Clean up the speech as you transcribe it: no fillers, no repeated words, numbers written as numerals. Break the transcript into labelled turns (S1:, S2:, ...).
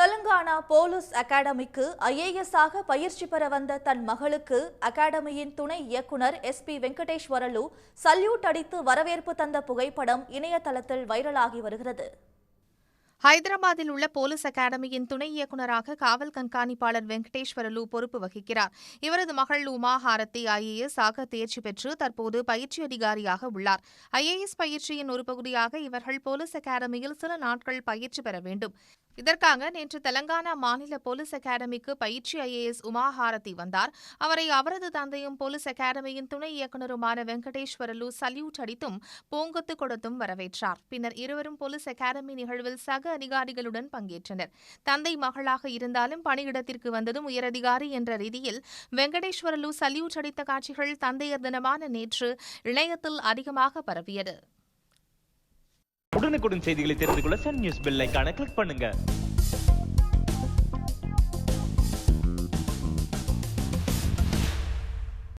S1: Telangana police அகாடமிக்கு IAS ஆக பயிற்சி பெற வந்த தன் மகளுக்கு அகாடமியின் துணை இயக்குனர் SP வெங்கடேஸ்வரலு சல்யூட் அடித்து வரவேற்பு தந்த புகைப்படம் இணையதளத்தில் வைரலாகி வருகிறது.
S2: ஹைதராபாத்தில் உள்ள போலீஸ் அகாடமியின் துணை இயக்குநராக காவல் கண்காணிப்பாளர் வெங்கடேஸ்வரலு பொறுப்பு வகிக்கிறார். இவரது மகள் உமா ஹாரதி IAS ஆக தேர்ச்சி பெற்று தற்போது பயிற்சி அதிகாரியாக உள்ளார். IAS பயிற்சியின் ஒரு பகுதியாக இவர்கள் போலீஸ் அகாடமியில் சில நாட்கள் பயிற்சி பெற வேண்டும். இதற்காக நேற்று தெலங்கானா மாநில போலீஸ் அகாடமிக்கு பயிற்சி IAS உமா ஹாரதி வந்தார். அவரை அவரது தந்தையும் போலீஸ் அகாடமியின் துணை இயக்குநருமான வெங்கடேஸ்வரலு சல்யூட் அடித்தும் பூங்கொத்து கொடுத்தும் வரவேற்றார். பின்னர் இருவரும் போலீஸ் அகாடமி நிகழ்வில் சக அதிகாரிகளுடன் பங்கேற்றனர். தந்தை மகளாக இருந்தாலும் பணியிடத்திற்கு வந்ததும் உயரதிகாரி என்ற ரீதியில் வெங்கடேஸ்வரலு சல்யூட் அடித்த காட்சிகள் தந்தையர் தினமான நேற்று இணையத்தில் அதிகமாக பரவியது.
S3: உடனுக்குடன் செய்திகளை தெரிந்து கொள்ள சன் நியூஸ் பெல் ஐகானை கிளிக் பண்ணுங்க.